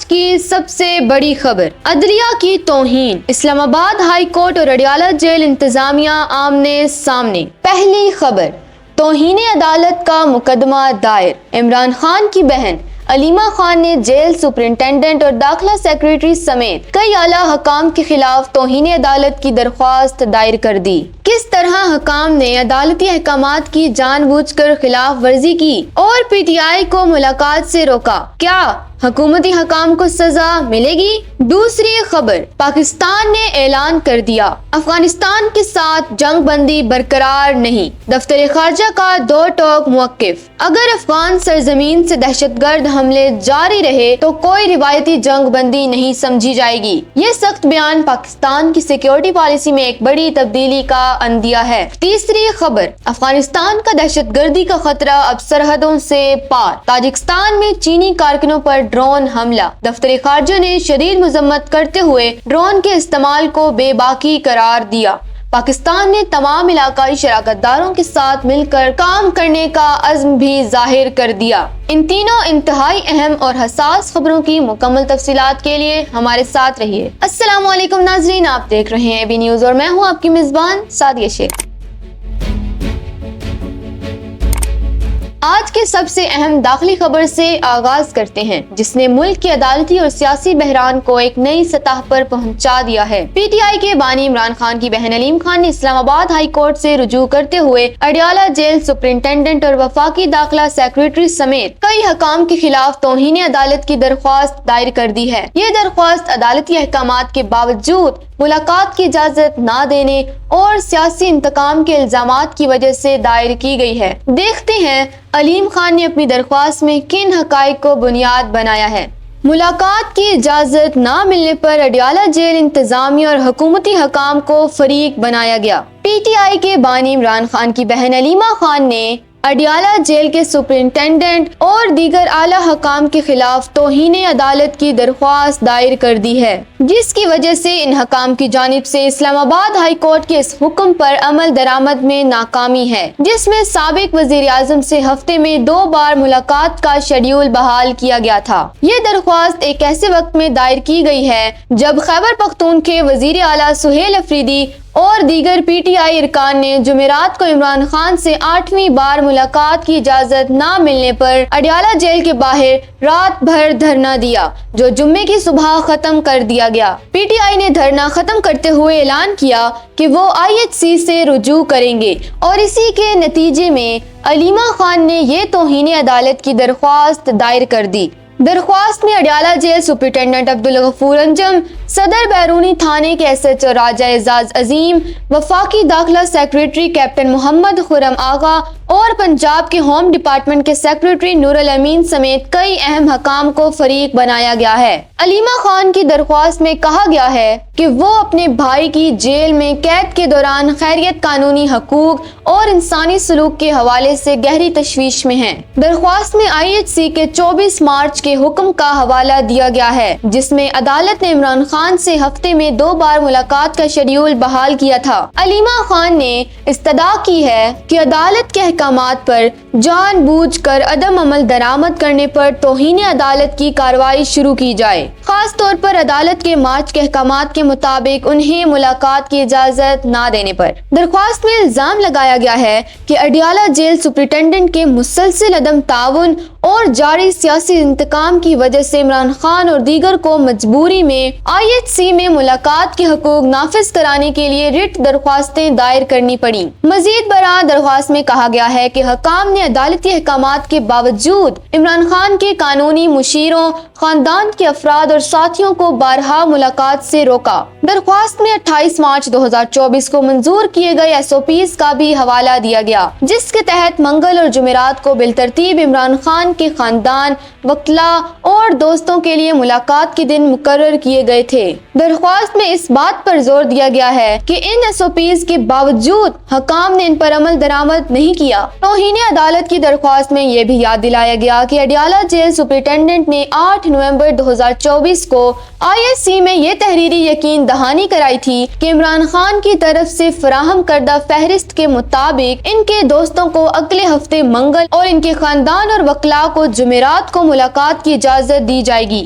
آج کی سب سے بڑی خبر، عدلیہ کی توہین، اسلام آباد ہائی کورٹ اور اڈیالہ جیل انتظامیہ آمنے سامنے۔ پہلی خبر، توہین عدالت کا مقدمہ دائر۔ عمران خان کی بہن علیمہ خان نے جیل سپرنٹنڈنٹ اور داخلہ سیکریٹری سمیت کئی اعلیٰ حکام کے خلاف توہین عدالت کی درخواست دائر کر دی۔ کس طرح حکام نے عدالتی احکامات کی جان بوجھ کر خلاف ورزی کی اور پی ٹی آئی کو ملاقات سے روکا؟ کیا حکومتی حکام کو سزا ملے گی؟ دوسری خبر، پاکستان نے اعلان کر دیا افغانستان کے ساتھ جنگ بندی برقرار نہیں، دفتر خارجہ کا دو ٹوک موقف۔ اگر افغان سرزمین سے دہشت گرد حملے جاری رہے تو کوئی روایتی جنگ بندی نہیں سمجھی جائے گی۔ یہ سخت بیان پاکستان کی سیکیورٹی پالیسی میں ایک بڑی تبدیلی کا عندیہ ہے۔ تیسری خبر، افغانستان کا دہشت گردی کا خطرہ اب سرحدوں سے پار، تاجکستان میں چینی کارکنوں پر ڈرون حملہ۔ دفتر خارجہ نے شدید مذمت کرتے ہوئے ڈرون کے استعمال کو بے باکی قرار دیا۔ پاکستان نے تمام علاقائی شراکت داروں کے ساتھ مل کر کام کرنے کا عزم بھی ظاہر کر دیا۔ ان تینوں انتہائی اہم اور حساس خبروں کی مکمل تفصیلات کے لیے ہمارے ساتھ رہیے۔ السلام علیکم ناظرین، آپ دیکھ رہے ہیں ABC نیوز اور میں ہوں آپ کی میزبان سعدیہ شیخ۔ آج کے سب سے اہم داخلی خبر سے آغاز کرتے ہیں، جس نے ملک کے عدالتی اور سیاسی بحران کو ایک نئی سطح پر پہنچا دیا ہے۔ پی ٹی آئی کے بانی عمران خان کی بہن علیم خان نے اسلام آباد ہائی کورٹ سے رجوع کرتے ہوئے اڈیالہ جیل سپرنٹنڈنٹ اور وفاقی داخلہ سیکریٹری سمیت کئی حکام کے خلاف توہین عدالت کی درخواست دائر کر دی ہے۔ یہ درخواست عدالتی احکامات کے باوجود ملاقات کی اجازت نہ دینے اور سیاسی انتقام کے الزامات کی وجہ سے دائر کی گئی ہے۔ دیکھتے ہیں علیم خان نے اپنی درخواست میں کن حقائق کو بنیاد بنایا ہے۔ ملاقات کی اجازت نہ ملنے پر اڈیالہ جیل انتظامیہ اور حکومتی حکام کو فریق بنایا گیا۔ پی ٹی آئی کے بانی عمران خان کی بہن علیمہ خان نے اڈیالہ جیل کے سپرنٹنڈنٹ اور دیگر اعلیٰ حکام کے خلاف توہین عدالت کی درخواست دائر کر دی ہے، جس کی وجہ سے ان حکام کی جانب سے اسلام آباد ہائی کورٹ کے اس حکم پر عمل درآمد میں ناکامی ہے، جس میں سابق وزیر اعظم سے ہفتے میں 2 بار ملاقات کا شیڈول بحال کیا گیا تھا۔ یہ درخواست ایک ایسے وقت میں دائر کی گئی ہے جب خیبر پختونخوا وزیر اعلیٰ سہیل افریدی اور دیگر پی ٹی آئی ارکان نے جمعرات کو عمران خان سے 8ویں بار ملاقات کی اجازت نہ ملنے پر اڈیالہ جیل کے باہر رات بھر دھرنا دیا، جو جمعے کی صبح ختم کر دیا گیا۔ پی ٹی آئی نے دھرنا ختم کرتے ہوئے اعلان کیا کہ وہ IHC سے رجوع کریں گے، اور اسی کے نتیجے میں علیمہ خان نے یہ توہین عدالت کی درخواست دائر کر دی۔ درخواست میں اڈیالہ جیل سپرنٹنڈنٹ عبدالغفور انجم، صدر بیرونی تھانے کے SHO راجہ اعزاز عظیم، وفاقی داخلہ سیکریٹری کیپٹن محمد خرم آغا اور پنجاب کے ہوم ڈپارٹمنٹ کے سیکریٹری نور الامین سمیت کئی اہم حکام کو فریق بنایا گیا ہے۔ علیمہ خان کی درخواست میں کہا گیا ہے کہ وہ اپنے بھائی کی جیل میں قید کے دوران خیریت، قانونی حقوق اور انسانی سلوک کے حوالے سے گہری تشویش میں ہیں۔ درخواست میں IHC کے 24 مارچ کے حکم کا حوالہ دیا گیا ہے، جس میں عدالت نے عمران خان سے ہفتے میں 2 بار ملاقات کا شیڈول بحال کیا تھا۔ علیمہ خان نے استدعا کی ہے کہ عدالت کے احکامات پر جان بوجھ کر عدم عمل درآمد کرنے پر توہین عدالت کی کارروائی شروع کی جائے، خاص طور پر عدالت کے مارچ کے احکامات کے مطابق انہیں ملاقات کی اجازت نہ دینے پر۔ درخواست میں الزام لگایا گیا ہے کہ اڈیالہ جیل سپرنٹنڈنٹ کے مسلسل عدم تعاون اور جاری سیاسی انتقام کی وجہ سے عمران خان اور دیگر کو مجبوری میں IHC میں ملاقات کے حقوق نافذ کرانے کے لیے ریٹ درخواستیں دائر کرنی پڑیں۔ مزید برآں درخواست میں کہا گیا ہے کہ حکام نے عدالتی احکامات کے باوجود عمران خان کے قانونی مشیروں، خاندان کے افراد اور ساتھیوں کو بارہا ملاقات سے روکا۔ درخواست میں 28 مارچ 2024 کو منظور کیے گئے SOPs کا بھی حوالہ دیا گیا، جس کے تحت منگل اور جمعرات کو بالترتیب عمران خان کے خاندان، وکلاء اور دوستوں کے لیے ملاقات کے دن مقرر کیے گئے تھے۔ درخواست میں اس بات پر زور دیا گیا ہے کہ ان SOPs کے باوجود حکام نے ان پر عمل درآمد نہیں کیا۔ توہین عدالت کی درخواست میں یہ بھی یاد دلایا گیا کہ اڈیالہ جیل سپرنٹنڈنٹ نے 8 نومبر 2024 کو IHC میں یہ تحریری یقین دہانی کرائی تھی کہ عمران خان کی طرف سے فراہم کردہ فہرست کے مطابق ان کے دوستوں کو اگلے ہفتے منگل اور ان کے خاندان اور وکلاء کو جمعرات کو ملاقات کی اجازت دی جائے گی۔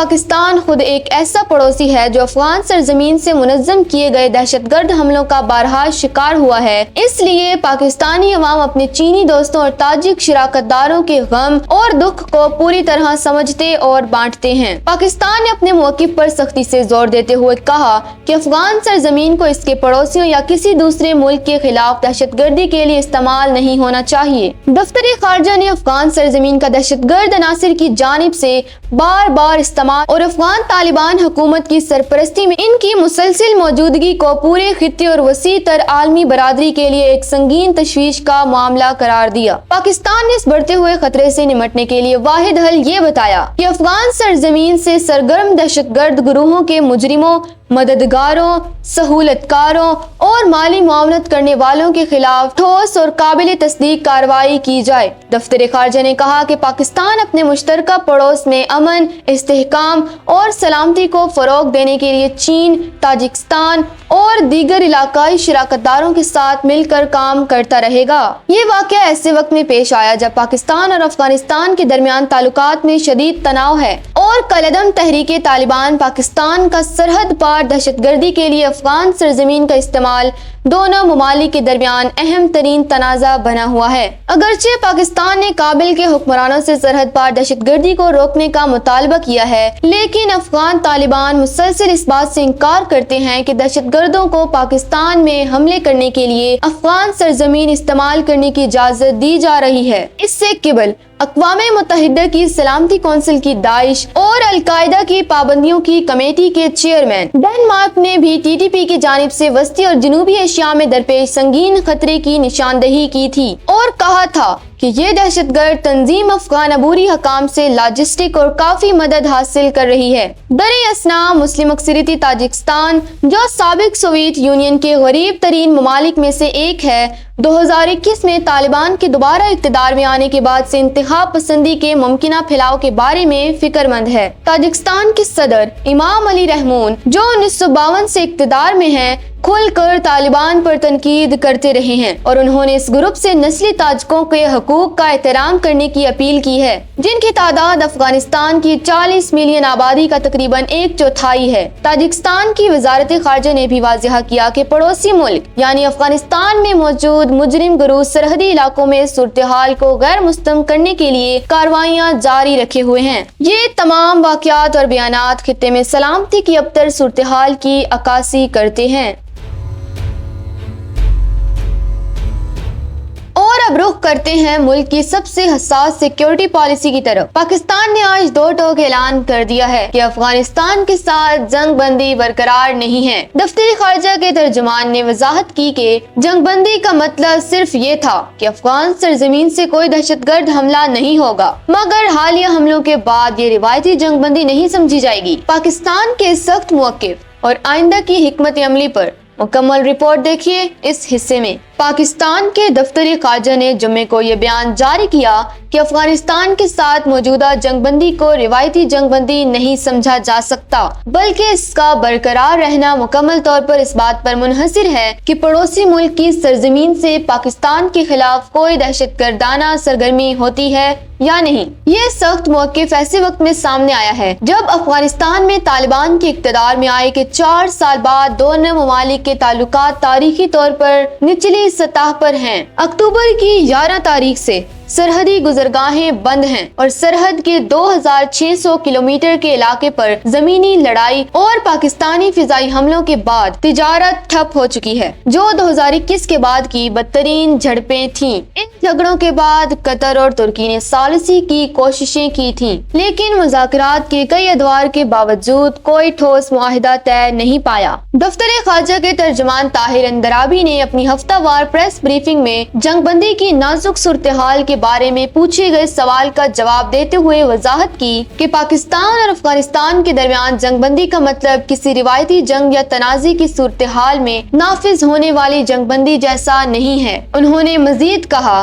پاکستان خود ایک ایسا پڑوسی ہے جو افغان سرزمین سے منظم کیے گئے دہشت گرد حملوں کا بارہا شکار ہوا ہے، اس لیے پاکستانی عوام اپنے چینی دوستوں اور تاجک شراکت داروں کے غم اور دکھ کو پوری طرح سمجھتے اور بانٹتے ہیں۔ پاکستان نے اپنے موقف پر سختی سے زور دیتے ہوئے کہا کہ افغان سرزمین کو اس کے پڑوسیوں یا کسی دوسرے ملک کے خلاف دہشت گردی کے لیے استعمال نہیں ہونا چاہیے۔ دفتر خارجہ نے افغان سرزمین کا دہشت گرد عناصر کی جانب سے بار بار استعمال اور افغان طالبان حکومت کی سرپرستی میں ان کی مسلسل موجودگی کو پورے خطے اور وسیع تر عالمی برادری کے لیے ایک سنگین تشویش کا معاملہ قرار دیا۔ پاکستان نے اس بڑھتے ہوئے خطرے سے نمٹنے کے لیے واحد حل یہ بتایا کہ افغان سرزمین سے سرگرم دہشت گرد گروہوں کے مجرموں، مددگاروں، سہولت کاروں اور مالی معاونت کرنے والوں کے خلاف ٹھوس اور قابل تصدیق کارروائی کی جائے۔ دفتر خارجہ نے کہا کہ پاکستان اپنے مشترکہ پڑوس میں امن، استحکام اور سلامتی کو فروغ دینے کے لیے چین، تاجکستان اور دیگر علاقائی شراکت داروں کے ساتھ مل کر کام کرتا رہے گا۔ یہ واقعہ ایسے وقت میں پیش آیا جب پاکستان اور افغانستان کے درمیان تعلقات میں شدید تناؤ ہے اور کالعدم تحریک طالبان پاکستان کا سرحد پار دہشت گردی کے لیے افغان سرزمین کا استعمال دونوں ممالک کے درمیان اہم ترین تنازع بنا ہوا ہے۔ اگرچہ پاکستان نے کابل کے حکمرانوں سے سرحد پار دہشت گردی کو روکنے کا مطالبہ کیا ہے، لیکن افغان طالبان مسلسل اس بات سے انکار کرتے ہیں کہ دہشت گردوں کو پاکستان میں حملے کرنے کے لیے افغان سرزمین استعمال کرنے کی اجازت دی جا رہی ہے۔ اس سے قبل اقوام متحدہ کی سلامتی کونسل کی داعش اور القاعدہ کی پابندیوں کی کمیٹی کے چیئرمین ڈنمارک نے بھی ٹی ٹی پی کی جانب سے وسطی اور جنوبی ایشیا میں درپیش سنگین خطرے کی نشاندہی کی تھی اور کہا تھا کہ یہ دہشت گرد تنظیم افغان عبوری حکام سے لاجسٹک اور کافی مدد حاصل کر رہی ہے۔ دریں اثنا مسلم اکثریتی تاجکستان، جو سابق سوویت یونین کے غریب ترین ممالک میں سے ایک ہے، 2021 میں طالبان کے دوبارہ اقتدار میں آنے کے بعد سے انتہا پسندی کے ممکنہ پھیلاؤ کے بارے میں فکر مند ہے۔ تاجکستان کے صدر امام علی رحمون، جو 1952 سے اقتدار میں ہیں، کھل کر طالبان پر تنقید کرتے رہے ہیں اور انہوں نے اس گروپ سے نسلی تاجکوں کے حقوق کا احترام کرنے کی اپیل کی ہے، جن کی تعداد افغانستان کی 40 ملین آبادی کا تقریباً 1/4 ہے۔ تاجکستان کی وزارت خارجہ نے بھی واضح کیا کہ پڑوسی ملک یعنی افغانستان میں موجود مجرم گروہ سرحدی علاقوں میں صورتحال کو غیر مستحکم کرنے کے لیے کارروائیاں جاری رکھے ہوئے ہیں۔ یہ تمام واقعات اور بیانات خطے میں سلامتی کی ابتر صورتحال کی عکاسی کرتے ہیں۔ اور اب رخ کرتے ہیں ملک کی سب سے حساس سیکیورٹی پالیسی کی طرف۔ پاکستان نے آج دو ٹوک اعلان کر دیا ہے کہ افغانستان کے ساتھ جنگ بندی برقرار نہیں ہے۔ دفتر خارجہ کے ترجمان نے وضاحت کی کہ جنگ بندی کا مطلب صرف یہ تھا کہ افغان سرزمین سے کوئی دہشت گرد حملہ نہیں ہوگا، مگر حالیہ حملوں کے بعد یہ روایتی جنگ بندی نہیں سمجھی جائے گی۔ پاکستان کے سخت موقف اور آئندہ کی حکمت عملی پر مکمل رپورٹ دیکھیے اس حصے میں۔ پاکستان کے دفتر خارجہ نے جمعے کو یہ بیان جاری کیا کہ افغانستان کے ساتھ موجودہ جنگ بندی کو روایتی جنگ بندی نہیں سمجھا جا سکتا، بلکہ اس کا برقرار رہنا مکمل طور پر اس بات پر منحصر ہے کہ پڑوسی ملک کی سرزمین سے پاکستان کے خلاف کوئی دہشت گردانہ سرگرمی ہوتی ہے یا نہیں۔ یہ سخت موقف ایسے وقت میں سامنے آیا ہے جب افغانستان میں طالبان کے اقتدار میں آئے کے 4 سال بعد دونوں ممالک کے تعلقات تاریخی طور پر نچلی سطح پر ہیں۔ اکتوبر کی 11 تاریخ سے سرحدی گزرگاہیں بند ہیں اور سرحد کے 2600 کلومیٹر کے علاقے پر زمینی لڑائی اور پاکستانی فضائی حملوں کے بعد تجارت ٹھپ ہو چکی ہے، جو 2021 کے بعد کی بدترین جھڑپیں تھیں۔ ان جھگڑوں کے بعد قطر اور ترکی نے ثالثی کی کوششیں کی تھیں، لیکن مذاکرات کے کئی ادوار کے باوجود کوئی ٹھوس معاہدہ طے نہیں پایا۔ دفتر خارجہ کے ترجمان طاہر اندرابی نے اپنی ہفتہ وار پریس بریفنگ میں جنگ بندی کی نازک صورتحال کے بارے میں پوچھے گئے سوال کا جواب دیتے ہوئے وضاحت کی کہ پاکستان اور افغانستان کے درمیان جنگ بندی کا مطلب کسی روایتی جنگ یا تنازع کی صورتحال میں نافذ ہونے والی جنگ بندی جیسا نہیں ہے۔ انہوں نے مزید کہا